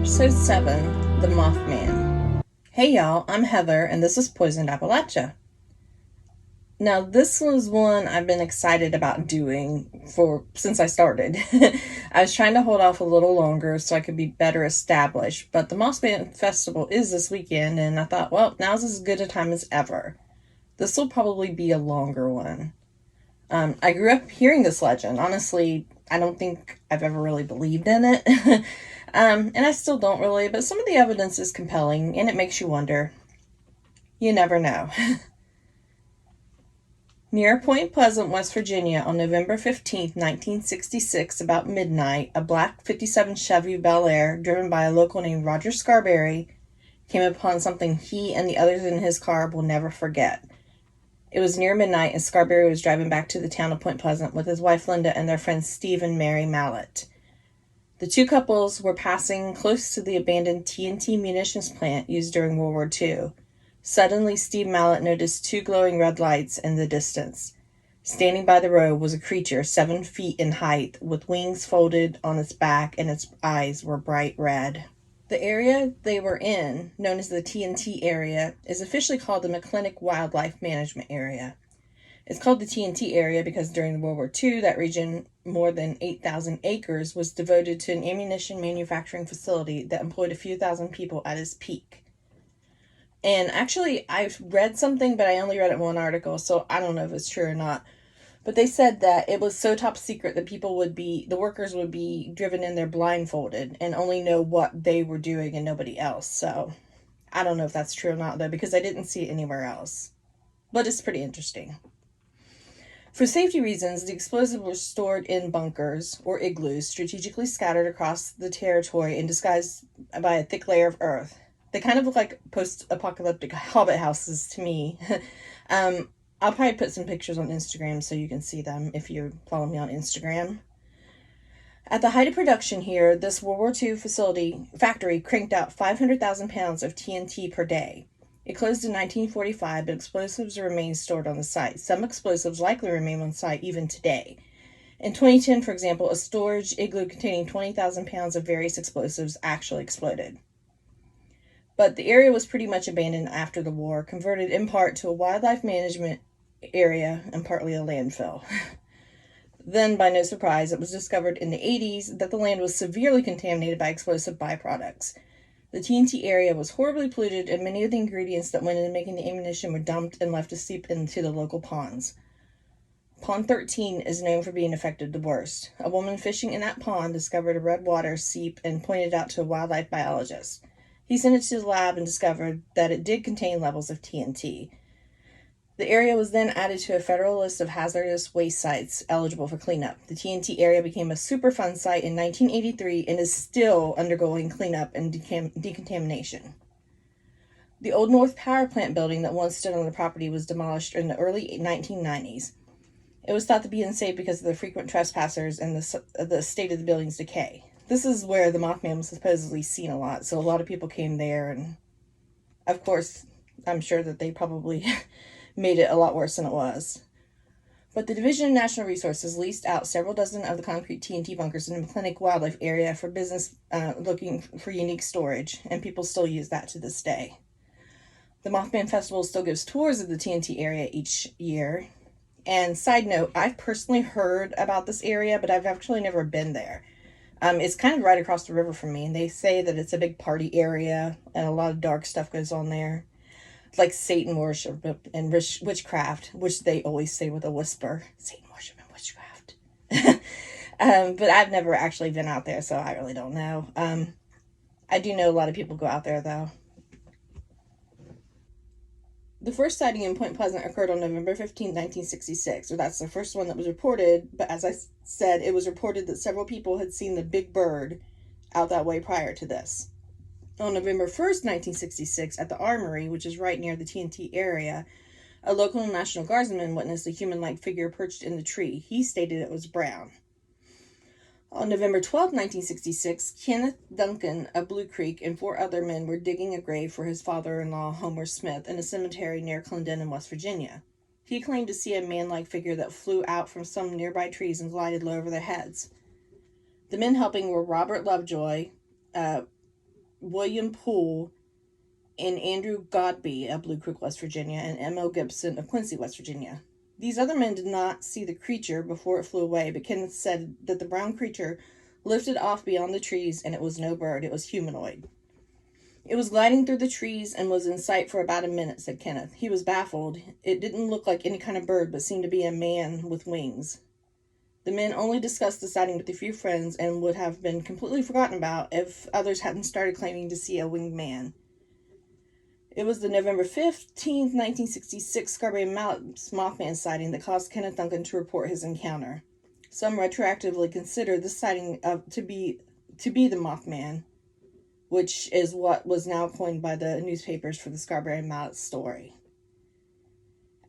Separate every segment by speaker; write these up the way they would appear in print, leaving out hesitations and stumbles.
Speaker 1: Episode 7, The Mothman. Hey y'all, I'm Heather, and this is Poisoned Appalachia. Now, this was one I've been excited about doing since I started. I was trying to hold off a little longer so I could be better established, but the Mothman Festival is this weekend, and I thought, well, now's as good a time as ever. This will probably be a longer one. I grew up hearing this legend. Honestly, I don't think I've ever really believed in it. And I still don't really, but some of the evidence is compelling and it makes you wonder. You never know. Near Point Pleasant, West Virginia, on November 15th, 1966, about midnight, a black 57 Chevy Bel Air, driven by a local named Roger Scarberry, came upon something he and the others in his car will never forget. It was near midnight, and Scarberry was driving back to the town of Point Pleasant with his wife Linda and their friends Steve and Mary Mallett. The two couples were passing close to the abandoned TNT munitions plant used during World War II. Suddenly, Steve Mallett noticed two glowing red lights in the distance. Standing by the road was a creature 7 feet in height, with wings folded on its back, and its eyes were bright red. The area they were in, known as the TNT area, is officially called the McClintic Wildlife Management Area. It's called the TNT area because during World War II, that region, more than 8,000 acres, was devoted to an ammunition manufacturing facility that employed a few thousand people at its peak. And actually, I've read something, but I only read it in one article, so I don't know if it's true or not. But they said that it was so top secret that the workers would be driven in there blindfolded and only know what they were doing and nobody else. So I don't know if that's true or not, though, because I didn't see it anywhere else. But it's pretty interesting. For safety reasons, the explosives were stored in bunkers or igloos strategically scattered across the territory and disguised by a thick layer of earth. They kind of look like post-apocalyptic hobbit houses to me. I'll probably put some pictures on Instagram so you can see them if you follow me on Instagram. At the height of production here, this World War II factory cranked out 500,000 pounds of TNT per day. It closed in 1945, but explosives remain stored on the site. Some explosives likely remain on site even today. In 2010, for example, a storage igloo containing 20,000 pounds of various explosives actually exploded. But the area was pretty much abandoned after the war, converted in part to a wildlife management area and partly a landfill. Then, by no surprise, it was discovered in the 80s that the land was severely contaminated by explosive byproducts. The TNT area was horribly polluted, and many of the ingredients that went into making the ammunition were dumped and left to seep into the local ponds. Pond 13 is known for being affected the worst. A woman fishing in that pond discovered a red water seep and pointed it out to a wildlife biologist. He sent it to the lab and discovered that it did contain levels of TNT. The area was then added to a federal list of hazardous waste sites eligible for cleanup. The TNT area became a Superfund site in 1983 and is still undergoing cleanup and decontamination. The Old North Power Plant building that once stood on the property was demolished in the early 1990s. It was thought to be unsafe because of the frequent trespassers and the state of the building's decay. This is where the Mothman was supposedly seen a lot, so a lot of people came there, and of course, I'm sure that they probably made it a lot worse than it was. But the Division of National Resources leased out several dozen of the concrete TNT bunkers in the McClintic Wildlife Area for business looking for unique storage, and people still use that to this day. The Mothman Festival still gives tours of the TNT area each year. And side note, I've personally heard about this area, but I've actually never been there. It's kind of right across the river from me, and they say that it's a big party area, and a lot of dark stuff goes on there. Like Satan worship and witchcraft, which they always say with a whisper. Satan worship and witchcraft. But I've never actually been out there, so I really don't know. I do know a lot of people go out there, though. The first sighting in Point Pleasant occurred on November 15, 1966, or that's the first one that was reported, but as I said, it was reported that several people had seen the big bird out that way prior to this. On November 1st, 1966, at the Armory, which is right near the TNT area, a local National Guardsman witnessed a human-like figure perched in the tree. He stated it was brown. On November 12, 1966, Kenneth Duncan of Blue Creek and 4 other men were digging a grave for his father-in-law, Homer Smith, in a cemetery near Clendenin, West Virginia. He claimed to see a man-like figure that flew out from some nearby trees and glided low over their heads. The men helping were Robert Lovejoy, William Poole and Andrew Godby of Blue Creek, West Virginia, and M.O. Gibson of Quincy, West Virginia. These other men did not see the creature before it flew away, but Kenneth said that the brown creature lifted off beyond the trees, and it was no bird, it was humanoid. It was gliding through the trees and was in sight for about a minute, said Kenneth. He was baffled. It didn't look like any kind of bird, but seemed to be a man with wings. The men only discussed the sighting with a few friends and would have been completely forgotten about if others hadn't started claiming to see a winged man. It was the November 15th, 1966 Scarberry Mountains Mothman sighting that caused Kenneth Duncan to report his encounter. Some retroactively consider this sighting to be the Mothman, which is what was now coined by the newspapers for the Scarberry Mountains story.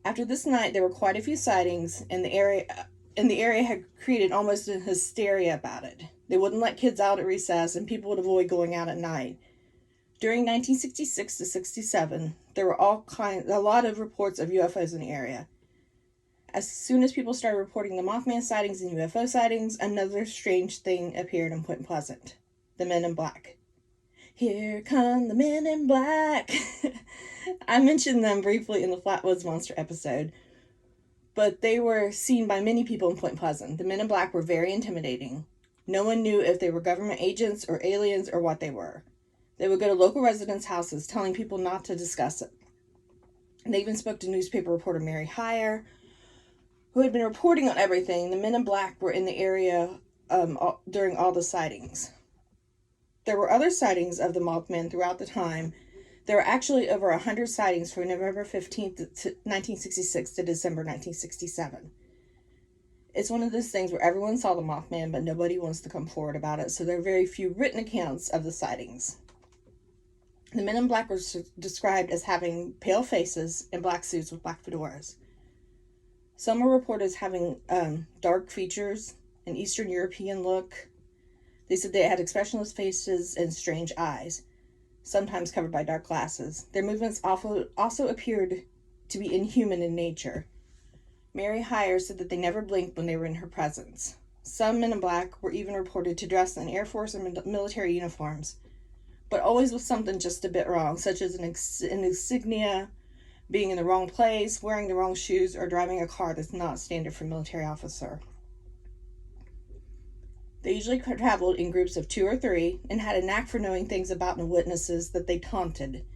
Speaker 1: After this night, there were quite a few sightings, and the area had created almost a hysteria about it. They wouldn't let kids out at recess, and people would avoid going out at night. During 1966 to 67, there were a lot of reports of UFOs in the area. As soon as people started reporting the Mothman sightings and UFO sightings, another strange thing appeared in Point Pleasant: the Men in Black. Here come the Men in Black. I mentioned them briefly in the Flatwoods Monster episode, but they were seen by many people in Point Pleasant. The Men in Black were very intimidating. No one knew if they were government agents or aliens or what they were. They would go to local residents' houses telling people not to discuss it. They even spoke to newspaper reporter Mary Heyer, who had been reporting on everything. The Men in Black were in the area during all the sightings. There were other sightings of the Mothman throughout the time. There were actually over 100 sightings from November 15th, 1966 to December 1967. It's one of those things where everyone saw the Mothman, but nobody wants to come forward about it, so there are very few written accounts of the sightings. The Men in Black were described as having pale faces and black suits with black fedoras. Some were reported as having dark features, an Eastern European look. They said they had expressionless faces and strange eyes, sometimes covered by dark glasses. Their movements also appeared to be inhuman in nature. Mary Heyer said that they never blinked when they were in her presence. Some Men in Black were even reported to dress in Air Force and military uniforms, but always with something just a bit wrong, such as an insignia, being in the wrong place, wearing the wrong shoes, or driving a car that's not standard for a military officer. They usually traveled in groups of 2 or 3 and had a knack for knowing things about the witnesses that they taunted,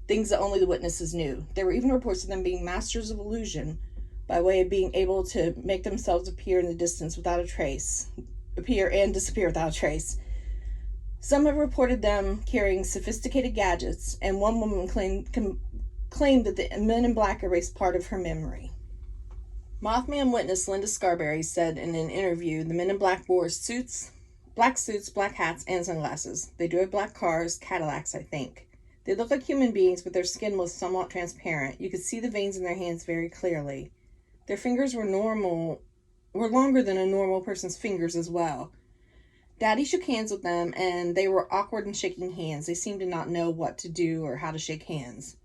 Speaker 1: things that only the witnesses knew. There were even reports of them being masters of illusion by way of being able to make themselves appear in the distance without a trace, appear and disappear without a trace. Some have reported them carrying sophisticated gadgets, and one woman claimed that the Men in Black erased part of her memory. Mothman witness Linda Scarberry said in an interview the Men in Black wore black suits, black hats, and sunglasses. They drove black cars, Cadillacs, I think. They looked like human beings, but their skin was somewhat transparent. You could see the veins in their hands very clearly. Their fingers were longer than a normal person's fingers as well. Daddy shook hands with them, and they were awkward in shaking hands. They seemed to not know what to do or how to shake hands.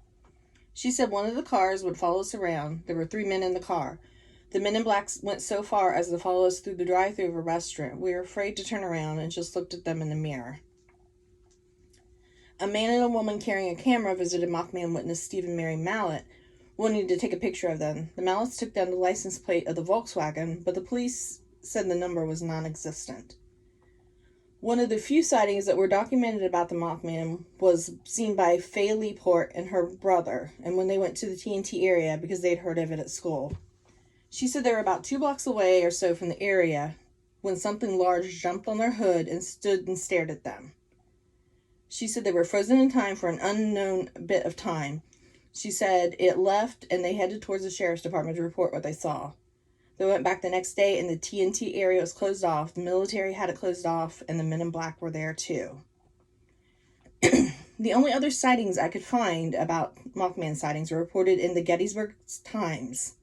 Speaker 1: She said one of the cars would follow us around. There were 3 men in the car. The Men in Black went so far as to follow us through the drive-thru of a restaurant. We were afraid to turn around and just looked at them in the mirror. A man and a woman carrying a camera visited Mothman witness Stephen Mary Mallet, wanting to take a picture of them. The Mallets took down the license plate of the Volkswagen, but the police said the number was non-existent. One of the few sightings that were documented about the Mothman was seen by Faye Leaport and her brother, and when they went to the TNT area because they'd heard of it at school. She said they were about 2 blocks away or so from the area when something large jumped on their hood and stood and stared at them. She said they were frozen in time for an unknown bit of time. She said it left and they headed towards the sheriff's department to report what they saw. They went back the next day and the TNT area was closed off. The military had it closed off and the Men in Black were there too. The only other sightings I could find about Mothman sightings were reported in the Gettysburg Times.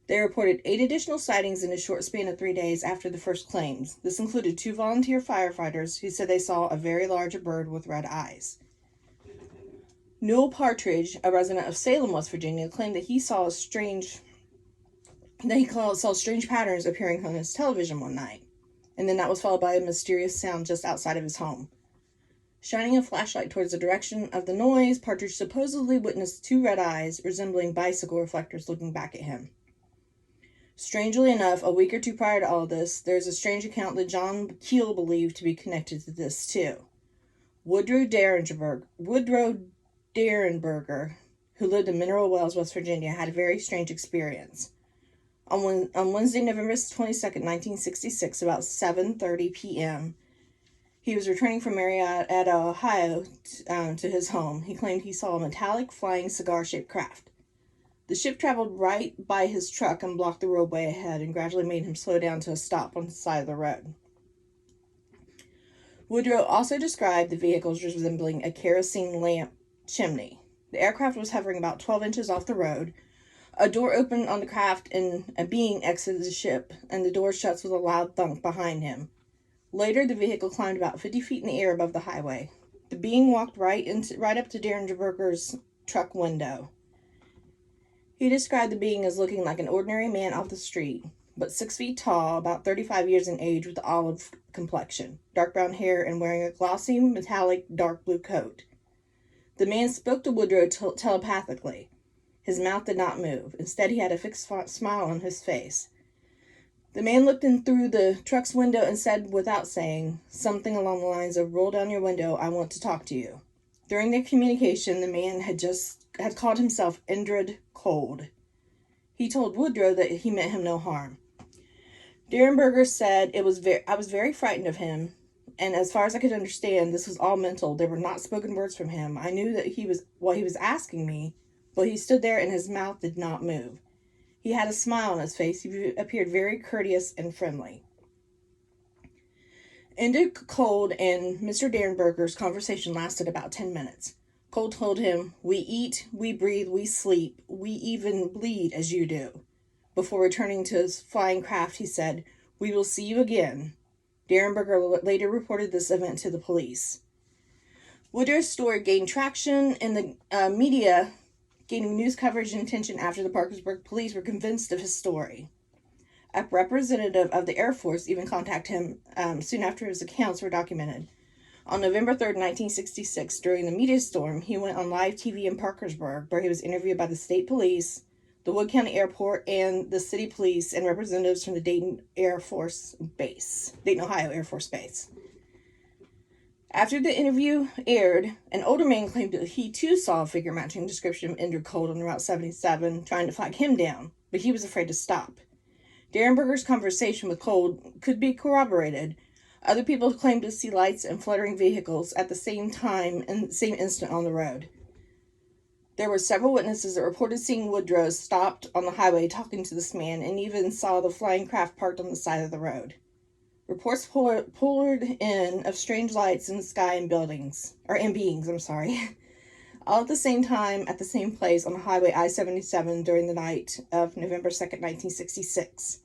Speaker 1: They reported 8 additional sightings in a short span of 3 days after the first claims. This included 2 volunteer firefighters who said they saw a very large bird with red eyes. Newell Partridge, a resident of Salem, West Virginia, claimed that he saw strange patterns appearing on his television one night, and then that was followed by a mysterious sound just outside of his home. Shining a flashlight towards the direction of the noise, Partridge supposedly witnessed two red eyes resembling bicycle reflectors looking back at him. Strangely enough, a week or two prior to all this, there's a strange account that John Keel believed to be connected to this too. Woodrow Derenberger, who lived in Mineral Wells, West Virginia, had a very strange experience. On Wednesday, November 22nd, 1966, about 7:30 p.m., he was returning from Marietta, Ohio, to his home. He claimed he saw a metallic, flying, cigar-shaped craft. The ship traveled right by his truck and blocked the roadway ahead and gradually made him slow down to a stop on the side of the road. Woodrow also described the vehicle as resembling a kerosene lamp chimney. The aircraft was hovering about 12 inches off the road. A door opened on the craft and a being exited the ship, and the door shuts with a loud thunk behind him. Later, the vehicle climbed about 50 feet in the air above the highway. The being walked right up to Derenberger's truck window. He described the being as looking like an ordinary man off the street, but 6 feet tall, about 35 years in age, with olive complexion, dark brown hair, and wearing a glossy, metallic, dark blue coat. The man spoke to Woodrow telepathically. His mouth did not move. Instead, he had a fixed smile on his face. The man looked in through the truck's window and said, without saying, something along the lines of, "Roll down your window, I want to talk to you." During their communication, the man had called himself Indrid Cold. He told Woodrow that he meant him no harm. Derenberger said, I was very frightened of him, and as far as I could understand, this was all mental. There were not spoken words from him. I knew that he was asking me, but he stood there and his mouth did not move. He had a smile on his face. He appeared very courteous and friendly. Indrid Cold and Mr. Derenberger's conversation lasted about 10 minutes. Cold told him, "We eat, we breathe, we sleep, we even bleed as you do." Before returning to his flying craft, he said, "We will see you again." Derenberger later reported this event to the police. Woodrow's story gained traction in the media, gaining news coverage and attention after the Parkersburg police were convinced of his story. A representative of the Air Force even contacted him soon after his accounts were documented. On November 3rd, 1966, during the media storm, he went on live TV in Parkersburg, where he was interviewed by the state police, the Wood County Airport, and the city police, and representatives from the Dayton Ohio Air Force Base. After the interview aired, an older man claimed that he too saw a figure matching the description of Indrid Cold on Route 77, trying to flag him down, but he was afraid to stop. Derenberger's conversation with Cold could be corroborated. Other people claimed to see lights and fluttering vehicles at the same time and the same instant on the road. There were several witnesses that reported seeing Woodrow stopped on the highway talking to this man and even saw the flying craft parked on the side of the road. Reports poured in of strange lights in the sky and beings, all at the same time at the same place on the highway I-77 during the night of November 2nd, 1966.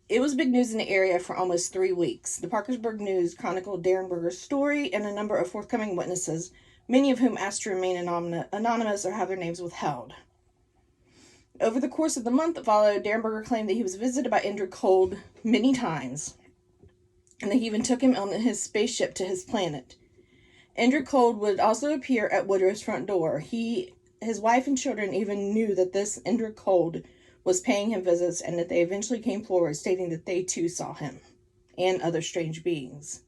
Speaker 1: It was big news in the area for almost 3 weeks. The Parkersburg News chronicled Derenberger's story and a number of forthcoming witnesses, many of whom asked to remain anonymous or have their names withheld. Over the course of the month that followed, Derenberger claimed that he was visited by Indrid Cold many times, and that he even took him on his spaceship to his planet. Indrid Cold would also appear at Woodrow's front door. His wife and children even knew that this Indrid Cold was paying him visits, and that they eventually came forward stating that they too saw him and other strange beings.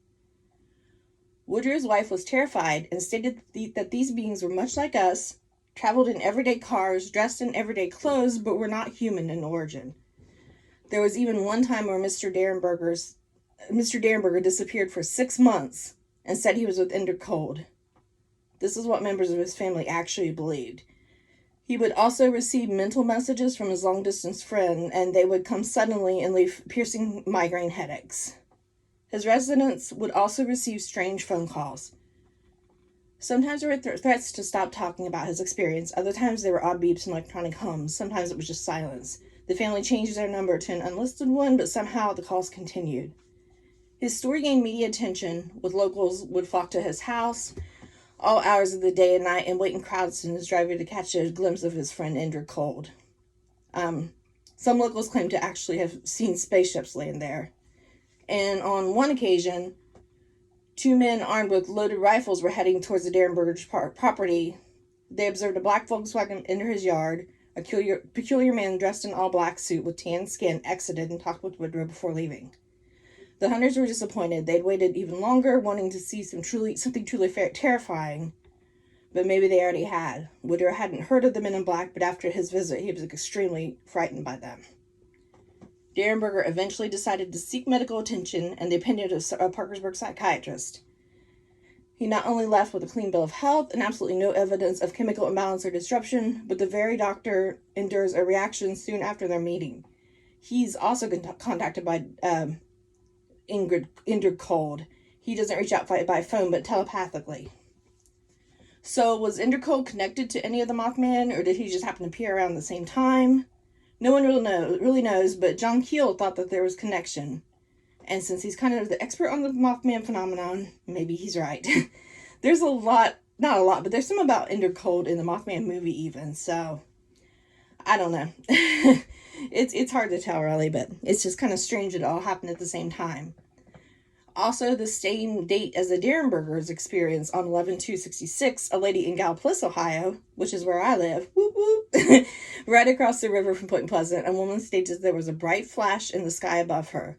Speaker 1: Woodrow's wife was terrified and stated that these beings were much like us, traveled in everyday cars, dressed in everyday clothes, but were not human in origin. There was even one time where Mr. Derenberger disappeared for 6 months and said he was with Indrid Cold. This is what members of his family actually believed. He would also receive mental messages from his long-distance friend, and they would come suddenly and leave piercing migraine headaches. His residents would also receive strange phone calls. Sometimes there were threats to stop talking about his experience. Other times there were odd beeps and electronic hums. Sometimes it was just silence. The family changed their number to an unlisted one, but somehow the calls continued. His story gained media attention, with locals would flock to his house all hours of the day and night and wait in crowds in his driveway to catch a glimpse of his friend Indrid Cold. Some locals claim to actually have seen spaceships land there. And on one occasion, Two men armed with loaded rifles were heading towards the Derenberger's property. They observed a black Volkswagen enter his yard. A peculiar man dressed in all black suit with tan skin exited and talked with Woodrow before leaving. The hunters were disappointed. They'd waited even longer, wanting to see something truly terrifying. But maybe they already had. Woodrow hadn't heard of the men in black, but after his visit, he was extremely frightened by them. Derenberger eventually decided to seek medical attention and the opinion of a Parkersburg psychiatrist. He not only left with a clean bill of health and absolutely no evidence of chemical imbalance or disruption, but the very doctor endures a reaction soon after their meeting. He's also contacted by Ingrid Cold. He doesn't reach out by phone, but telepathically. So was Indra Cold connected to any of the Mothman, or did he just happen to appear around the same time? No one really knows, but John Keel thought that there was connection. And since he's kind of the expert on the Mothman phenomenon, maybe he's right. There's not a lot, but there's some about Indra Cold in the Mothman movie even, so I don't know. It's hard to tell really, but it's just kind of strange it all happened at the same time. Also, the same date as the Derenbergers experience on 11/2/66, a lady in Gallipolis, Ohio, which is where I live, whoop whoop, right across the river from Point Pleasant, a woman states that there was a bright flash in the sky above her.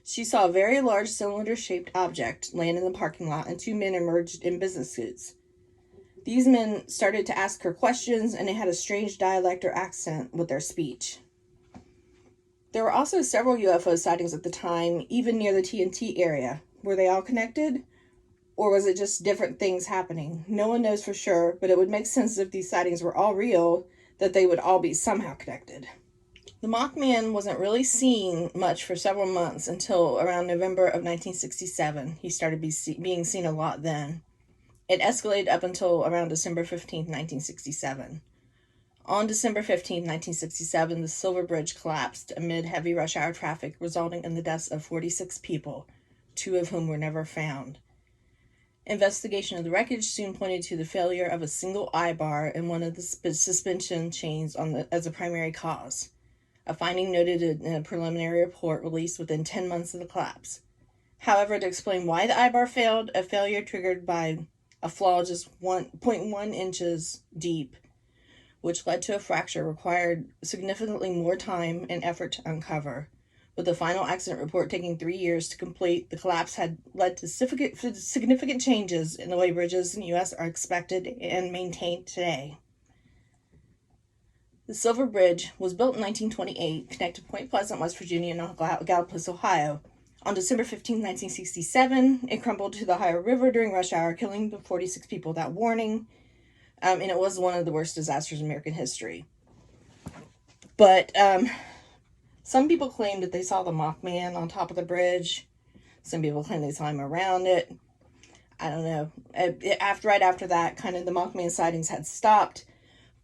Speaker 1: She saw a very large cylinder-shaped object land in the parking lot, and two men emerged in business suits. These men started to ask her questions, and they had a strange dialect or accent with their speech. There were also several UFO sightings at the time, even near the TNT area. Were they all connected? Or was it just different things happening? No one knows for sure, but it would make sense if these sightings were all real, that they would all be somehow connected. The Mothman wasn't really seen much for several months until around November of 1967. He started being seen a lot then. It escalated up until around December 15, 1967. On December 15, 1967, the Silver Bridge collapsed amid heavy rush hour traffic, resulting in the deaths of 46 people, 2 of whom were never found. Investigation of the wreckage soon pointed to the failure of a single eye bar in one of the suspension chains as a primary cause, a finding noted in a preliminary report released within 10 months of the collapse. However, to explain why the eye bar failed, a failure triggered by a flaw just 1.1 inches deep, which led to a fracture, required significantly more time and effort to uncover. With the final accident report taking 3 years to complete, the collapse had led to significant changes in the way bridges in the U.S. are expected and maintained today. The Silver Bridge was built in 1928, connected Point Pleasant, West Virginia, and Gallipolis, Ohio. On December 15, 1967, it crumbled to the Ohio River during rush hour, killing the 46 people without warning. And it was one of the worst disasters in American history. But some people claim that they saw the Mothman on top of the bridge. Some people claim they saw him around it. I don't know. Right after that, kind of the Mothman sightings had stopped,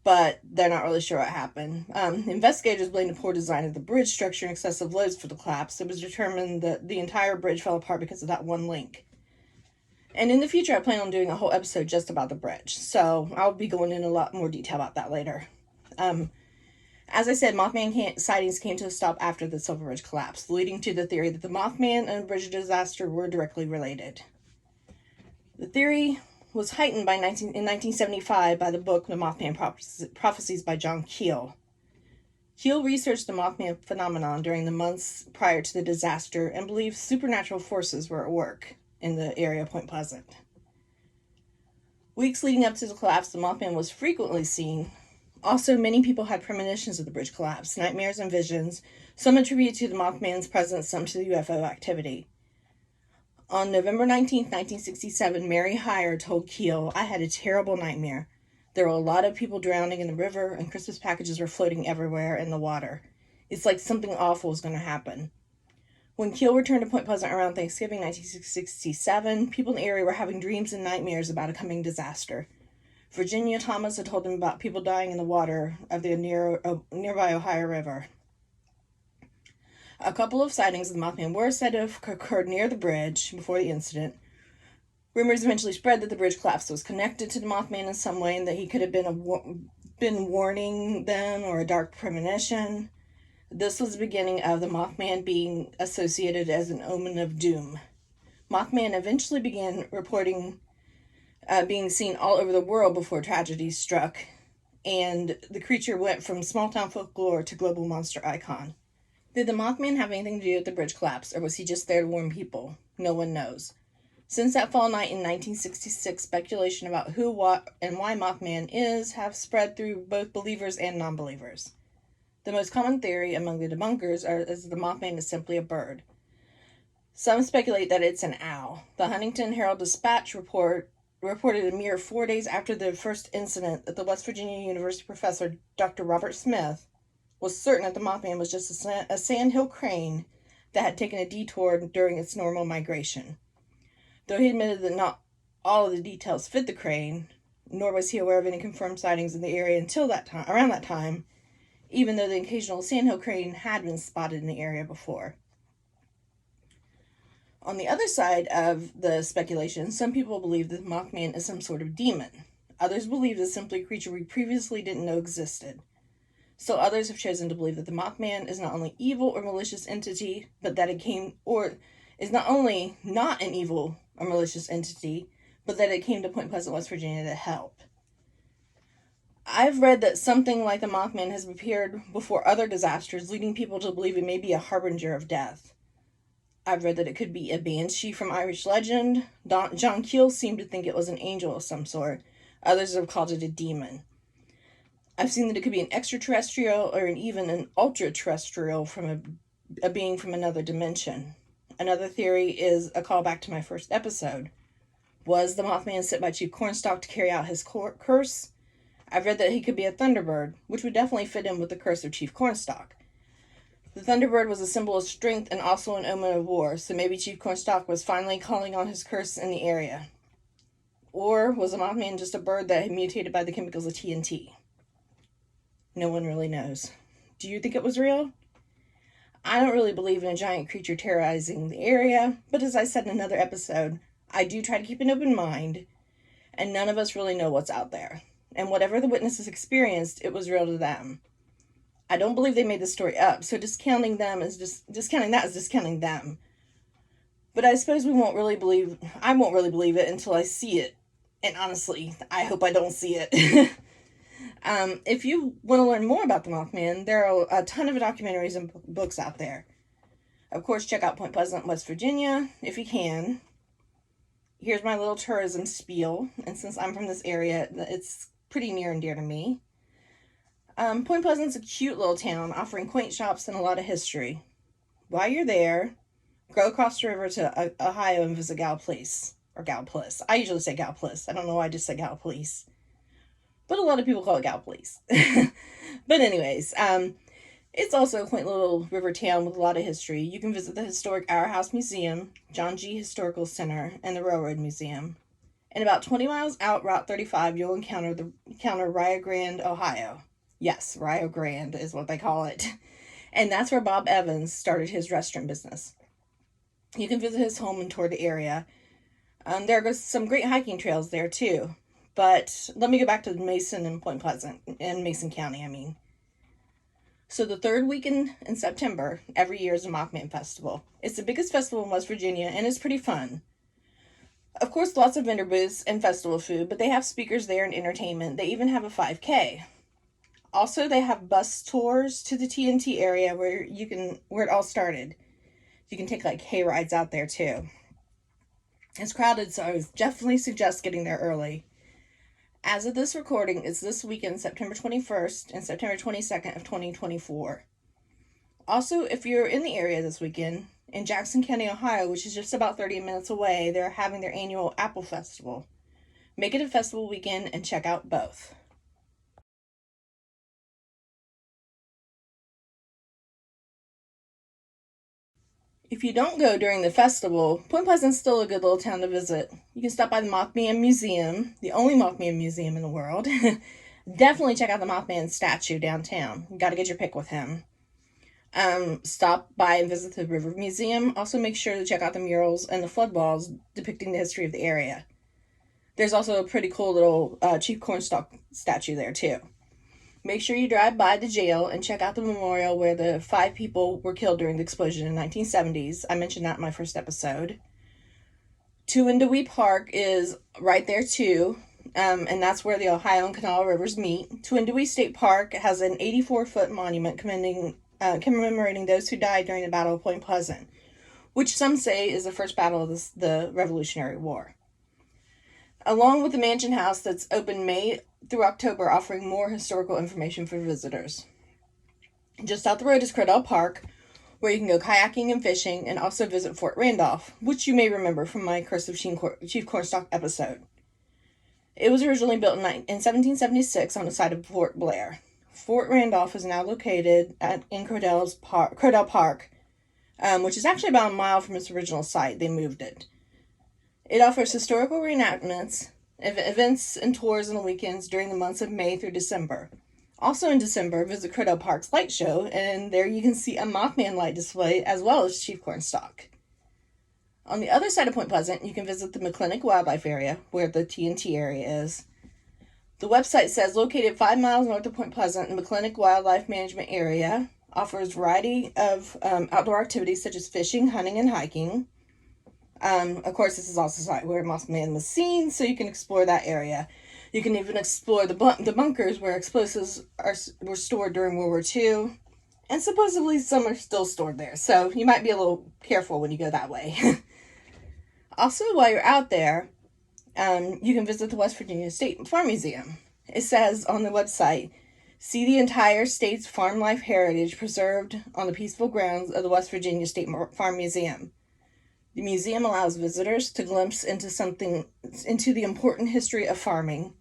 Speaker 1: but they're not really sure what happened. Investigators blamed the poor design of the bridge structure and excessive loads for the collapse. It was determined that the entire bridge fell apart because of that one link. And in the future, I plan on doing a whole episode just about the bridge. So I'll be going in a lot more detail about that later. As I said, Mothman sightings came to a stop after the Silver Bridge collapse, leading to the theory that the Mothman and the bridge disaster were directly related. The theory was heightened in 1975 by the book The Mothman Prophecies by John Keel. Keel researched the Mothman phenomenon during the months prior to the disaster and believed supernatural forces were at work in the area of Point Pleasant. Weeks leading up to the collapse, the Mothman was frequently seen. Also, many people had premonitions of the bridge collapse, nightmares and visions, some attributed to the Mothman's presence, some to the UFO activity. On November 19, 1967, Mary Heyer told Keel, "I had a terrible nightmare. There were a lot of people drowning in the river, and Christmas packages were floating everywhere in the water. It's like something awful was going to happen." When Keel returned to Point Pleasant around Thanksgiving 1967, people in the area were having dreams and nightmares about a coming disaster. Virginia Thomas had told him about people dying in the water of the nearby Ohio River. A couple of sightings of the Mothman were said to have occurred near the bridge before the incident. Rumors eventually spread that the bridge collapse was connected to the Mothman in some way and that he could have been warning them or a dark premonition. This was the beginning of the Mothman being associated as an omen of doom. Mothman eventually began reporting being seen all over the world before tragedy struck, and the creature went from small-town folklore to global monster icon. Did the Mothman have anything to do with the bridge collapse, or was he just there to warn people? No one knows. Since that fall night in 1966, speculation about who, what, and why Mothman is have spread through both believers and non-believers. The most common theory among the debunkers is the Mothman is simply a bird. Some speculate that it's an owl. The Huntington Herald-Dispatch reported a mere 4 days after the first incident that the West Virginia University professor Dr. Robert Smith was certain that the Mothman was just a sandhill crane that had taken a detour during its normal migration. Though he admitted that not all of the details fit the crane, nor was he aware of any confirmed sightings in the area until around that time, even though the occasional sandhill crane had been spotted in the area before. On the other side of the speculation, some people believe that the Mothman is some sort of demon. Others believe it's simply a creature we previously didn't know existed. Still others have chosen to believe that the Mothman is not only evil or malicious entity, but that is not only not an evil or malicious entity, but that it came to Point Pleasant, West Virginia to help. I've read that something like the Mothman has appeared before other disasters, leading people to believe it may be a harbinger of death. I've read that it could be a banshee from Irish legend. John Keel seemed to think it was an angel of some sort. Others have called it a demon. I've seen that it could be an extraterrestrial or even an ultra-terrestrial from a being from another dimension. Another theory is a callback to my first episode. Was the Mothman sent by Chief Cornstalk to carry out his curse? I've read that he could be a thunderbird, which would definitely fit in with the curse of Chief Cornstalk. The thunderbird was a symbol of strength and also an omen of war, so maybe Chief Cornstalk was finally calling on his curse in the area. Or was the Mothman just a bird that had mutated by the chemicals of TNT? No one really knows. Do you think it was real? I don't really believe in a giant creature terrorizing the area, but as I said in another episode, I do try to keep an open mind, and none of us really know what's out there. And whatever the witnesses experienced, it was real to them. I don't believe they made the story up, so discounting that is discounting them. But I suppose I won't really believe it until I see it. And honestly, I hope I don't see it. If you want to learn more about the Mothman, there are a ton of documentaries and books out there. Of course, check out Point Pleasant, West Virginia, if you can. Here's my little tourism spiel, and since I'm from this area, it's pretty near and dear to me. Point Pleasant's a cute little town, offering quaint shops and a lot of history. While you're there, go across the river to Ohio and visit Gallipolis, or Gallipolis. I usually say Gallipolis. I don't know why I just said Gallipolis. But a lot of people call it Gallipolis. But anyways, it's also a quaint little river town with a lot of history. You can visit the historic Our House Museum, John G. Historical Center, and the Railroad Museum. And about 20 miles out Route 35, you'll encounter Rio Grande, Ohio. Yes, Rio Grande is what they call it. And that's where Bob Evans started his restaurant business. You can visit his home and tour the area. There are some great hiking trails there too. But let me go back to Mason and Point Pleasant, in Mason County, I mean. So the third weekend in September, every year is a Mothman Festival. It's the biggest festival in West Virginia, and it's pretty fun. Of course, lots of vendor booths and festival food, but they have speakers there and entertainment. They even have a 5K. Also, they have bus tours to the TNT area where it all started. You can take like hay rides out there too. It's crowded, so I would definitely suggest getting there early. As of this recording, it's this weekend, September 21st and September 22nd of 2024. Also, if you're in the area this weekend, in Jackson County, Ohio, which is just about 30 minutes away, they're having their annual Apple Festival. Make it a festival weekend and check out both. If you don't go during the festival, Point Pleasant's still a good little town to visit. You can stop by the Mothman Museum, the only Mothman museum in the world. Definitely check out the Mothman statue downtown. You gotta get your pic with him. Stop by and visit the River Museum. Also make sure to check out the murals and the flood walls depicting the history of the area. There's also a pretty cool little Chief Cornstalk statue there too. Make sure you drive by the jail and check out the memorial where the 5 people were killed during the explosion in the 1970s. I mentioned that in my first episode. Tuindewee Park is right there too, and that's where the Ohio and Kanawha rivers meet. Tuindewee State Park has an 84-foot monument commemorating those who died during the Battle of Point Pleasant, which some say is the first battle of the Revolutionary War. Along with the Mansion House that's open May through October, offering more historical information for visitors. Just out the road is Credell Park, where you can go kayaking and fishing, and also visit Fort Randolph, which you may remember from my Curse of Chief Cornstalk episode. It was originally built in 1776 on the site of Fort Blair. Fort Randolph is now located in Credell Park, which is actually about a mile from its original site. They moved it. It offers historical reenactments, events, and tours on the weekends during the months of May through December. Also in December, visit Credell Park's light show, and there you can see a Mothman light display as well as Chief Cornstalk. On the other side of Point Pleasant, you can visit the McClintock Wildlife Area, where the TNT area is. The website says, located 5 miles north of Point Pleasant, the McClintock Wildlife Management Area offers a variety of outdoor activities such as fishing, hunting, and hiking. Of course, this is also a site where Mothman was seen, so you can explore that area. You can even explore the bunkers where explosives were stored during World War II. And supposedly some are still stored there. So you might be a little careful when you go that way. Also, while you're out there, you can visit the West Virginia State Farm Museum. It says on the website, see the entire state's farm life heritage preserved on the peaceful grounds of the West Virginia State Farm Museum. The museum allows visitors to glimpse into the important history of farming,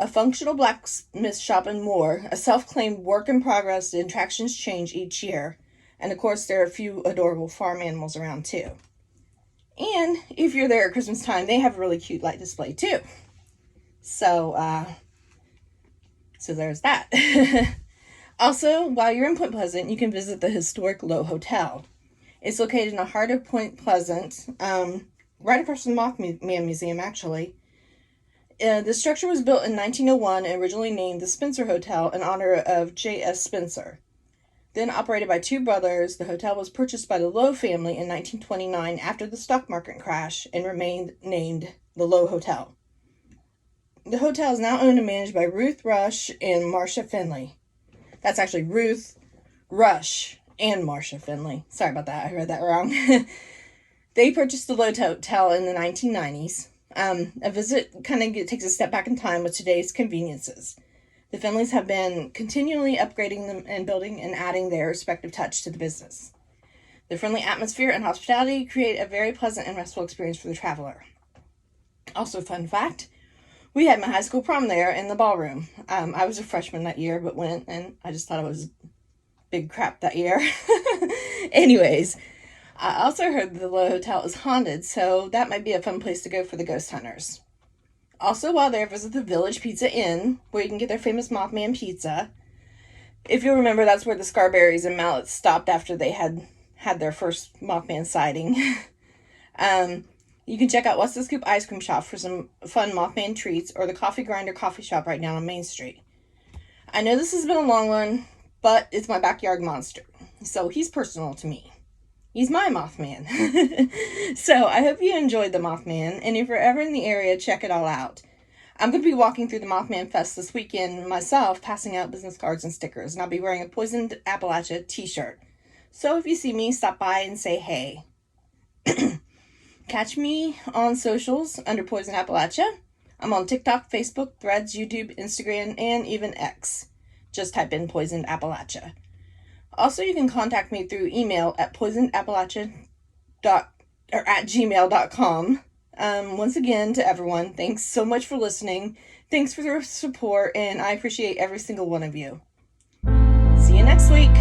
Speaker 1: a functional blacksmith shop, and more. A self-claimed work in progress. The attractions change each year. And of course, there are a few adorable farm animals around too. And if you're there at Christmas time, they have a really cute light display too. So there's that. Also, while you're in Point Pleasant, you can visit the historic Lowe Hotel. It's located in the heart of Point Pleasant, right across from the Mothman Museum, actually. The structure was built in 1901 and originally named the Spencer Hotel in honor of J.S. Spencer. Then operated by two brothers, the hotel was purchased by the Lowe family in 1929 after the stock market crash and remained named the Lowe Hotel. The hotel is now owned and managed by Ruth Rush and Marcia Finley. That's actually Ruth Rush and Marcia Finley. Sorry about that, I read that wrong. They purchased the Lowe Hotel in the 1990s. A visit kind of takes a step back in time with today's conveniences. The Finleys have been continually upgrading them and building and adding their respective touch to the business. The friendly atmosphere and hospitality create a very pleasant and restful experience for the traveler. Also, fun fact, we had my high school prom there in the ballroom. I was a freshman that year, but went, and I just thought it was big crap that year. Anyways, I also heard the Lowe Hotel is haunted, so that might be a fun place to go for the ghost hunters. Also, while there, visit the Village Pizza Inn, where you can get their famous Mothman pizza. If you'll remember, that's where the Scarberries and Mallets stopped after they had their first Mothman sighting. You can check out What's the Scoop Ice Cream Shop for some fun Mothman treats, or the Coffee Grinder Coffee Shop right down on Main Street. I know this has been a long one, but it's my backyard monster, so he's personal to me. He's my Mothman. So I hope you enjoyed the Mothman, and if you're ever in the area, check it all out. I'm going to be walking through the Mothman Fest this weekend myself, passing out business cards and stickers, and I'll be wearing a Poisoned Appalachia t-shirt. So if you see me, stop by and say hey. Catch me on socials under Poisoned Appalachia. I'm on TikTok, Facebook, Threads, YouTube, Instagram, and even X. Just type in Poisoned Appalachia. Also, you can contact me through email at poisonedappalachia@gmail.com. Once again, to everyone, thanks so much for listening. Thanks for your support, and I appreciate every single one of you. See you next week.